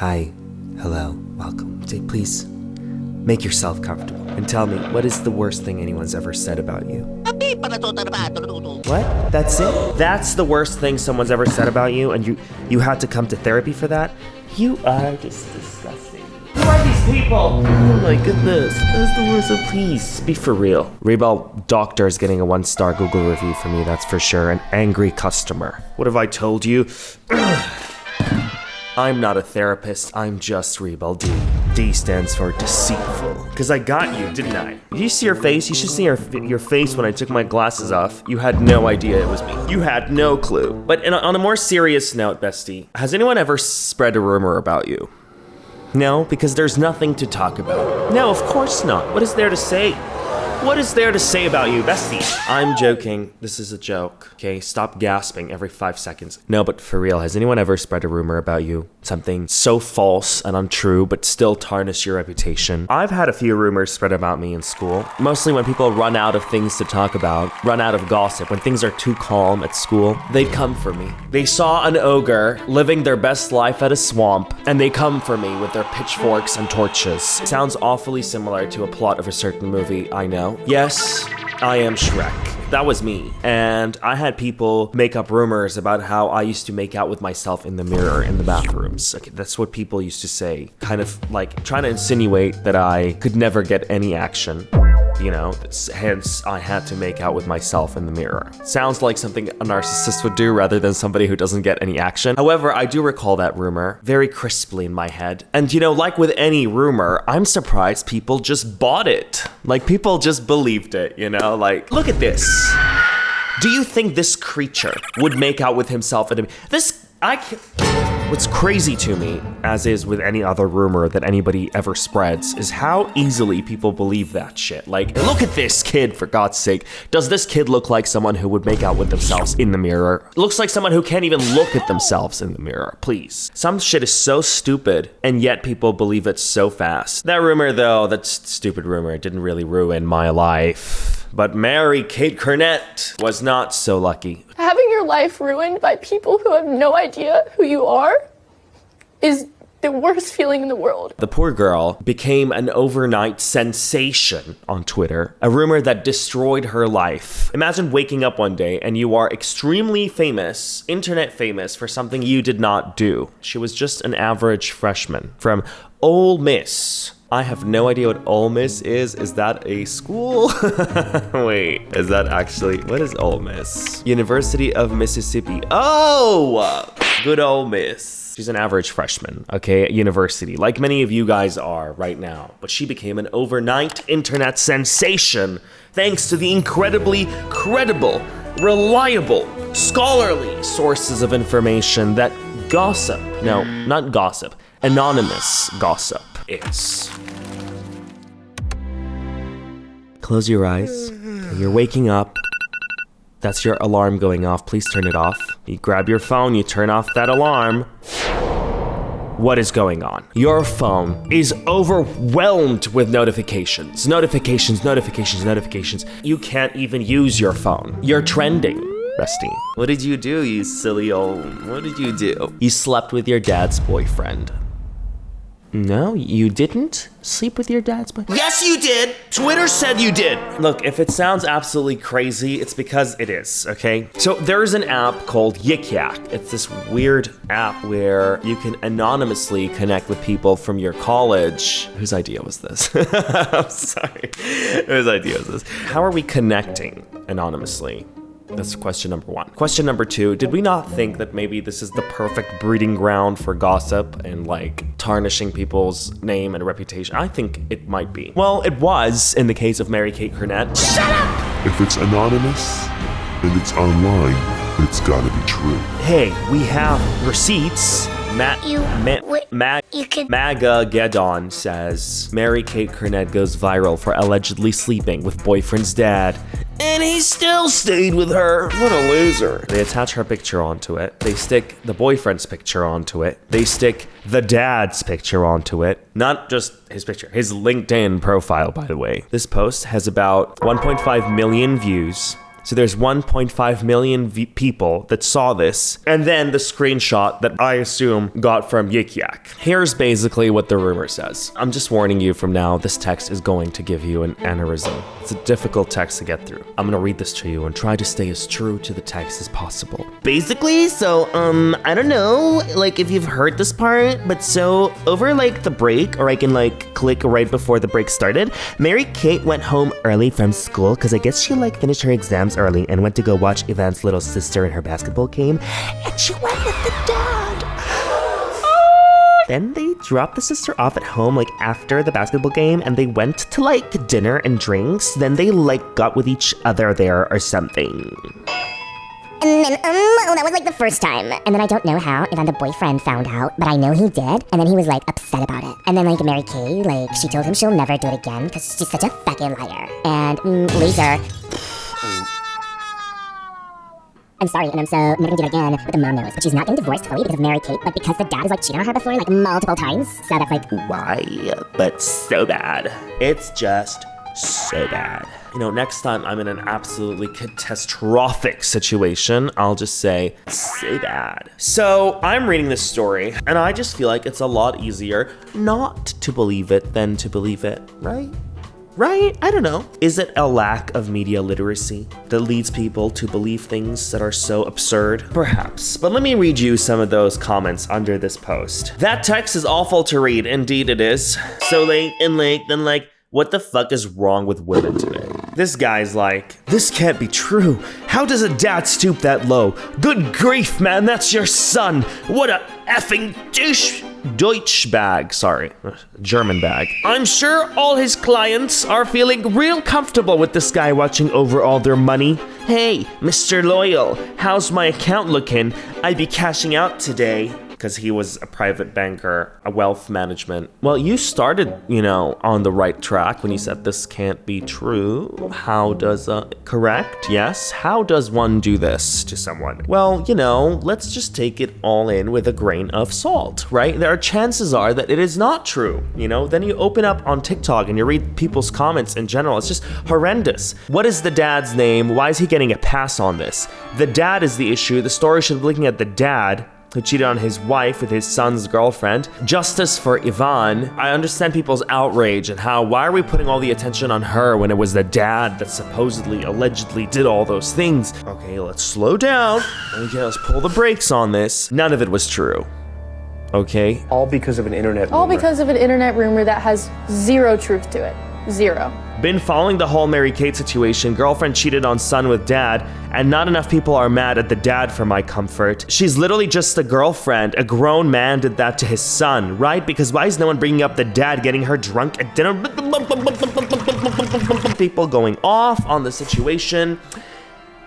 Hi, hello, welcome. Please make yourself comfortable and tell me, what is the worst thing anyone's ever said about you? What? That's it? That's the worst thing someone's ever said about you, and you had to come to therapy for that? You are just disgusting. Who are these people? Oh my goodness. That's the worst. So please, be for real. Rebal doctor is getting a 1-star Google review for me, that's for sure. An angry customer. What have I told you? I'm not a therapist, I'm just Rebal D. D stands for deceitful. Because I got you, didn't I? Did you see your face? You should see your face when I took my glasses off. You had no idea it was me. You had no clue. But on a more serious note, bestie, has anyone ever spread a rumor about you? No, because there's nothing to talk about. No, of course not. What is there to say? What is there to say about you, bestie? I'm joking. This is a joke, okay? Stop gasping every 5 seconds. No, but for real, has anyone ever spread a rumor about you? Something so false and untrue, but still tarnish your reputation? I've had a few rumors spread about me in school. Mostly when people run out of things to talk about, run out of gossip. When things are too calm at school, they'd come for me. They saw an ogre living their best life at a swamp, and they come for me with their pitchforks and torches. Sounds awfully similar to a plot of a certain movie, I know. Yes, I am Shrek. That was me. And I had people make up rumors about how I used to make out with myself in the mirror in the bathrooms. Okay, that's what people used to say. Kind of like trying to insinuate that I could never get any action. You know, hence I had to make out with myself in the mirror. Sounds like something a narcissist would do rather than somebody who doesn't get any action. However, I do recall that rumor very crisply in my head. And you know, like with any rumor, I'm surprised people just bought it. Like people just believed it, you know? Like, look at this. Do you think this creature would make out with himself in What's crazy to me, as is with any other rumor that anybody ever spreads, is how easily people believe that shit. Like, look at this kid, for God's sake. Does this kid look like someone who would make out with themselves in the mirror? Looks like someone who can't even look at themselves in the mirror, please. Some shit is so stupid, and yet people believe it so fast. That rumor, though, that stupid rumor, didn't really ruin my life. But Mary Kate Cornett was not so lucky. Having your life ruined by people who have no idea who you are is the worst feeling in the world. The poor girl became an overnight sensation on Twitter, a rumor that destroyed her life. Imagine waking up one day and you are extremely famous, internet famous, for something you did not do. She was just an average freshman from Ole Miss. I have no idea what Ole Miss is. Is that a school? Wait, is that actually, what is Ole Miss? University of Mississippi. Oh, good Ole Miss. She's an average freshman, okay, at university, like many of you guys are right now. But she became an overnight internet sensation thanks to the incredibly credible, reliable, scholarly sources of information that gossip, no, not gossip, anonymous gossip is. Close your eyes. You're waking up. That's your alarm going off. Please turn it off. You grab your phone, you turn off that alarm. What is going on? Your phone is overwhelmed with notifications. Notifications. You can't even use your phone. You're trending, bestie. What did you do, you silly old... What did you do? You slept with your dad's boyfriend. No, you didn't sleep with your dad's boyfriend? Yes, you did! Twitter said you did! Look, if it sounds absolutely crazy, it's because it is, okay? So there's an app called Yik Yak. It's this weird app where you can anonymously connect with people from your college. Whose idea was this? I'm sorry. Whose idea was this? How are we connecting anonymously? That's question number one. Question number two, did we not think that maybe this is the perfect breeding ground for gossip and like tarnishing people's name and reputation? I think it might be. Well, it was in the case of Mary Kate Cornett. Shut up! If it's anonymous and it's online, it's gotta be true. Hey, we have receipts. MAGA Geddon says Mary Kate Cornett goes viral for allegedly sleeping with boyfriend's dad, and he still stayed with her. What a loser. They attach her picture onto it. They stick the boyfriend's picture onto it. They stick the dad's picture onto it. Not just his picture, his LinkedIn profile, by the way. This post has about 1.5 million views, So there's 1.5 million people that saw this. And then the screenshot that I assume got from Yik Yak. Here's basically what the rumor says. I'm just warning you from now, this text is going to give you an aneurysm. It's a difficult text to get through. I'm gonna read this to you and try to stay as true to the text as possible. Basically, so, I don't know, like, if you've heard this part, but so, over, like, the break, or I can, like, click right before the break started, Mary-Kate went home early from school, because I guess she, like, finished her exams early and went to go watch Yvonne's little sister in her basketball game, and she went with the dad. Then they dropped the sister off at home, like, after the basketball game, and they went to, like, dinner and drinks. Then they, like, got with each other there or something. And then, that was like the first time. And then I don't know how Yvonne, the boyfriend, found out, but I know he did. And then he was, like, upset about it. And then, like, Mary Kay, like, she told him she'll never do it again because she's such a fucking liar. And, loser. I'm sorry, and I'm so never gonna do it again, but the mom knows. But she's not getting divorced fully because of Mary Kate, but because the dad is, like, cheating on her before, like, multiple times. So that's, like, Why? But so bad. It's just so bad. You know, next time I'm in an absolutely catastrophic situation, I'll just say, so bad. So I'm reading this story, and I just feel like it's a lot easier not to believe it than to believe it, right? Right? I don't know. Is it a lack of media literacy that leads people to believe things that are so absurd? Perhaps. But let me read you some of those comments under this post. That text is awful to read. Indeed it is. So late and late, then like, what the fuck is wrong with women today? This guy's like, this can't be true. How does a dad stoop that low? Good grief, man, that's your son. What a effing Deutsch bag. Sorry, German bag. I'm sure all his clients are feeling real comfortable with this guy watching over all their money. Hey, Mr. Loyal, how's my account looking? I'd be cashing out today. Because he was a private banker, a wealth management. Well, you started, on the right track when you said this can't be true. How does, correct? Yes. How does one do this to someone? Well, let's just take it all in with a grain of salt, right? There are chances are that it is not true, Then you open up on TikTok and you read people's comments in general. It's just horrendous. What is the dad's name? Why is he getting a pass on this? The dad is the issue. The story should be looking at the dad who cheated on his wife with his son's girlfriend. Justice for Yvonne. I understand people's outrage and why are we putting all the attention on her when it was the dad that supposedly, allegedly did all those things? Okay, let's slow down. Okay, let's pull the brakes on this. None of it was true. Okay? All because of an internet rumor. All because of an internet rumor that has zero truth to it. Zero. Been following the whole Mary Kate situation. Girlfriend cheated on son with dad, and not enough people are mad at the dad for my comfort. She's literally just a girlfriend. A grown man did that to his son, right? Because why is no one bringing up the dad getting her drunk at dinner? People going off on the situation.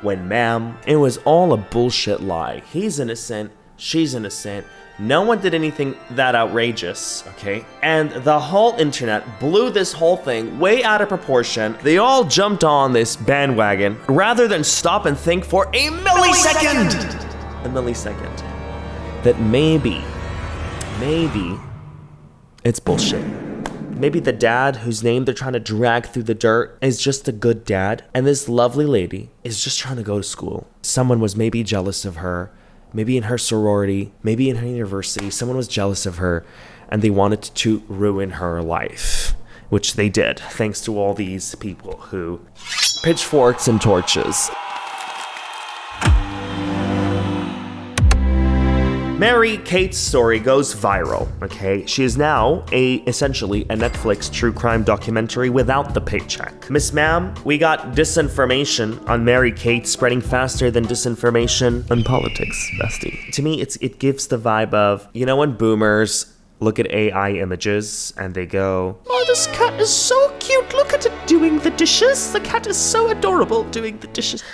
When, ma'am, it was all a bullshit lie. He's innocent. She's innocent. No one did anything that outrageous, okay? And the whole internet blew this whole thing way out of proportion. They all jumped on this bandwagon rather than stop and think for a millisecond. That maybe it's bullshit. Maybe the dad whose name they're trying to drag through the dirt is just a good dad. And this lovely lady is just trying to go to school. Someone was maybe jealous of her. Maybe in her sorority, maybe in her university, someone was jealous of her and they wanted to ruin her life, which they did, thanks to all these people who pitchforks and torches. Mary Kate's story goes viral, okay? She is now essentially a Netflix true crime documentary without the paycheck. Miss Ma'am, we got disinformation on Mary Kate spreading faster than disinformation on politics, bestie. To me, it gives the vibe of, when boomers look at AI images and they go, oh, this cat is so cute, look at it doing the dishes. The cat is so adorable doing the dishes.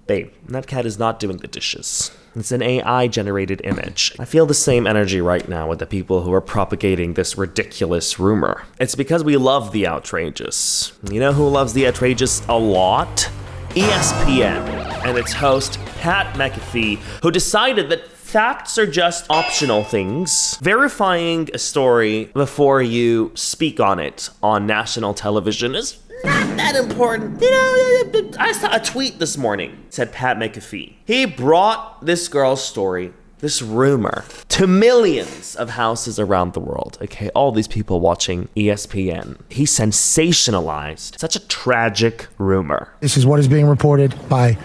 Babe, that cat is not doing the dishes. It's an AI-generated image. I feel the same energy right now with the people who are propagating this ridiculous rumor. It's because we love the outrageous. You know who loves the outrageous a lot? ESPN and its host, Pat MacAffee, who decided that facts are just optional things. Verifying a story before you speak on it on national television is not that important. You know, I saw a tweet this morning, said Pat MacAffee. He brought this girl's story, this rumor, to millions of houses around the world, okay? All these people watching ESPN. He sensationalized such a tragic rumor. This is what is being reported by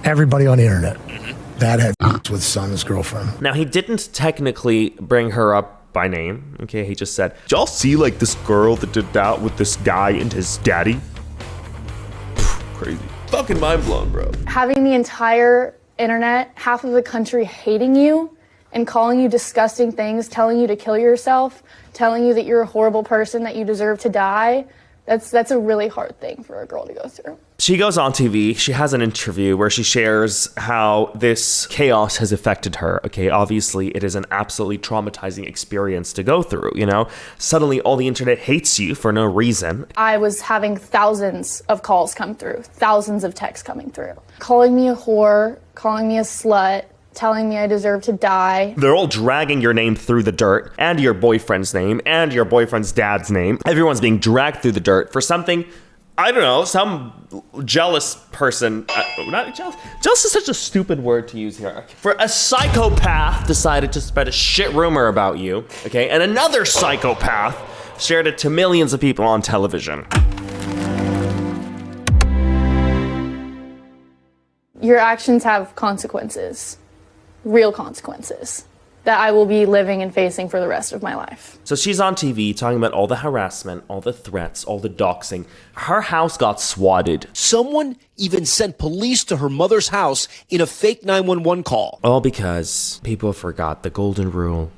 everybody on the internet. Dad had with son's girlfriend. Now, he didn't technically bring her up by name, okay? He just said, did y'all see, like, this girl that did that with this guy and his daddy? Crazy. Fucking mind blown, bro. Having the entire internet, half of the country hating you and calling you disgusting things, telling you to kill yourself, telling you that you're a horrible person, that you deserve to die, that's a really hard thing for a girl to go through. She goes on TV, she has an interview where she shares how this chaos has affected her. Okay, obviously it is an absolutely traumatizing experience to go through, you know? Suddenly all the internet hates you for no reason. I was having thousands of calls come through, thousands of texts coming through, calling me a whore, calling me a slut, telling me I deserve to die. They're all dragging your name through the dirt, and your boyfriend's name, and your boyfriend's dad's name. Everyone's being dragged through the dirt for something, I don't know, some jealous person, not jealous. Jealous is such a stupid word to use here. For a psychopath decided to spread a shit rumor about you, okay, and another psychopath shared it to millions of people on television. Your actions have consequences, real consequences, that I will be living and facing for the rest of my life. So she's on TV talking about all the harassment, all the threats, all the doxing. Her house got swatted. Someone even sent police to her mother's house in a fake 911 call. All because people forgot the golden rule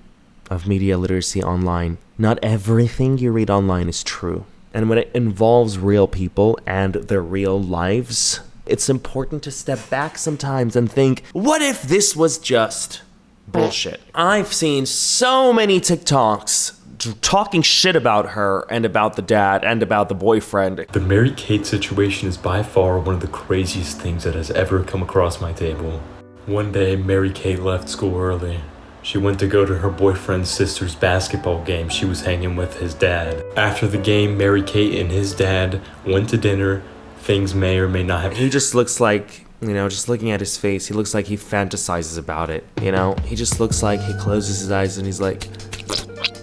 of media literacy online. Not everything you read online is true. And when it involves real people and their real lives, it's important to step back sometimes and think, what if this was just bullshit? I've seen so many TikToks talking shit about her and about the dad and about the boyfriend. The Mary-Kate situation is by far one of the craziest things that has ever come across my table. One day, Mary-Kate left school early. She went to go to her boyfriend's sister's basketball game. She was hanging with his dad. After the game, Mary-Kate and his dad went to dinner. Things may or may not have... He just looks like, you know, just looking at his face, he looks like he fantasizes about it, you know? He just looks like he closes his eyes and he's like...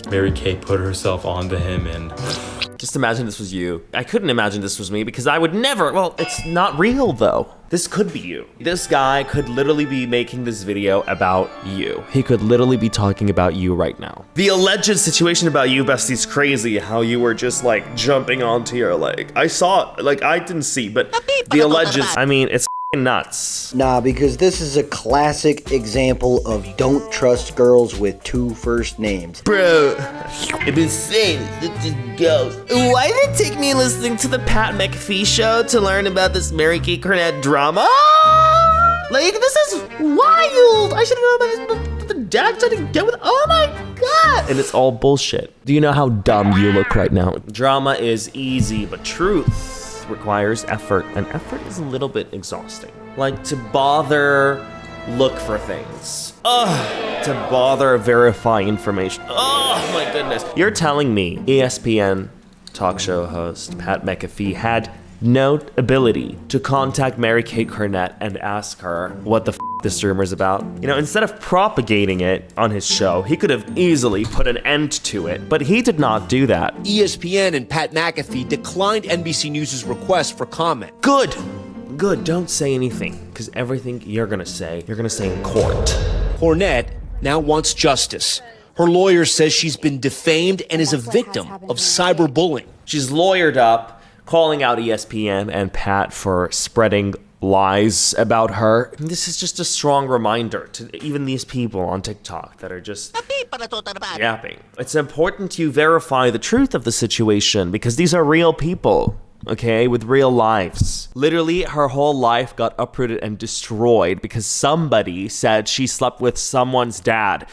Mary-Kate put herself onto him and... Just imagine this was you. I couldn't imagine this was me because I would never... Well, it's not real, though. This could be you. This guy could literally be making this video about you. He could literally be talking about you right now. The alleged situation about you, bestie's crazy. How you were just, like, jumping onto your leg. I saw it. Like, I didn't see, but the alleged... I mean, it's nuts. Nah, because this is a classic example of don't trust girls with two first names. Bro, I've been saying it just goes. Why did it take me listening to the Pat MacAffee show to learn about this Mary-Kate Cornett drama? Like, this is wild. I should have known about this. The dad tried to get with, oh my God. And it's all bullshit. Do you know how dumb you look right now? Drama is easy, but truth requires effort, and effort is a little bit exhausting. Like, to bother look for things. Ugh, to bother verify information. Oh my goodness. You're telling me ESPN talk show host Pat MacAffee had no ability to contact Mary-Kate Cornett and ask her what the this rumor's about? You know, instead of propagating it on his show, he could have easily put an end to it, but he did not do that. ESPN and Pat MacAffee declined NBC News' request for comment. Good, don't say anything, because everything you're gonna say in court. Cornett now wants justice. Her lawyer says she's been defamed and is a victim of cyberbullying. She's lawyered up, calling out ESPN and Pat for spreading lies about her. This is just a strong reminder to even these people on TikTok that are just yapping. It's important you verify the truth of the situation because these are real people, okay, with real lives. Literally, her whole life got uprooted and destroyed because somebody said she slept with someone's dad.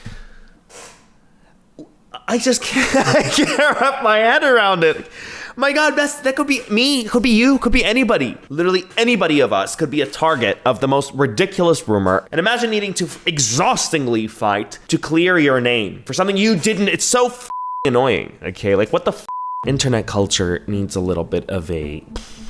I just can't wrap my head around it. My God, that could be me, could be you, could be anybody. Literally anybody of us could be a target of the most ridiculous rumor. And imagine needing to exhaustingly fight to clear your name for something you didn't. It's so annoying, okay? Like, what the Internet culture needs a little bit of a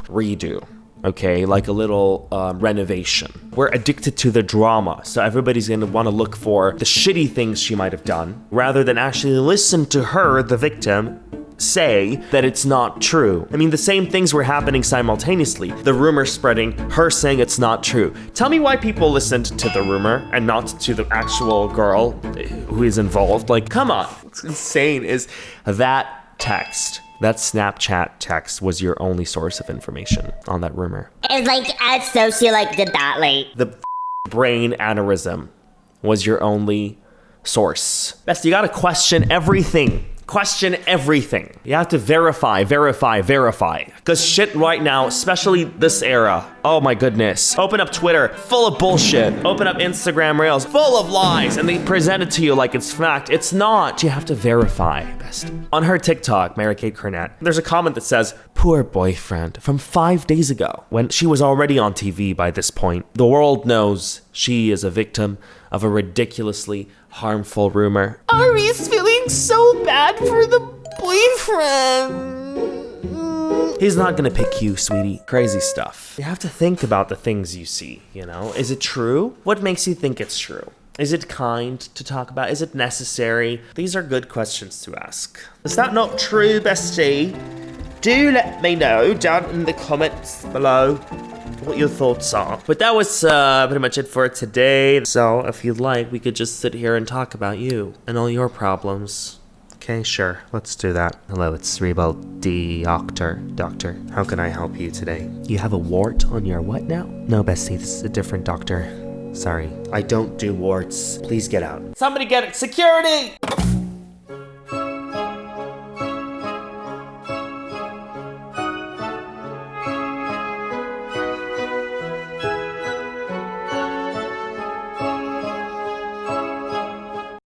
redo. Okay, like a little renovation. We're addicted to the drama, so everybody's gonna wanna look for the shitty things she might have done, rather than actually listen to her, the victim, say that it's not true. I mean, the same things were happening simultaneously. The rumor spreading, her saying it's not true. Tell me why people listened to the rumor and not to the actual girl who is involved. Like, come on. What's insane is that text. That Snapchat text was your only source of information on that rumor. It's like, so she like did that, like. The brain aneurysm was your only source. Best, you gotta question everything. Question everything. You have to verify. Because shit right now, especially this era, oh my goodness. Open up Twitter, full of bullshit. Open up Instagram Reels, full of lies, and they present it to you like it's fact. It's not. You have to verify, best. On her TikTok, Mary-Kate Cornett, there's a comment that says, poor boyfriend, from 5 days ago, when she was already on TV by this point. The world knows she is a victim of a ridiculously harmful rumor. Ari's feeling so bad for the boyfriend. He's not gonna pick you, sweetie. Crazy stuff. You have to think about the things you see, you know? Is it true? What makes you think it's true? Is it kind to talk about? Is it necessary? These are good questions to ask. Is that not true, bestie? Do let me know down in the comments below what your thoughts are. But that was pretty much it for today. So if you'd like, we could just sit here and talk about you and all your problems. Okay, sure, let's do that. Hello, it's Rebal Doctor. Doctor, how can I help you today? You have a wart on your what now? No, bestie, this is a different doctor. Sorry, I don't do warts. Please get out. Somebody get it, security!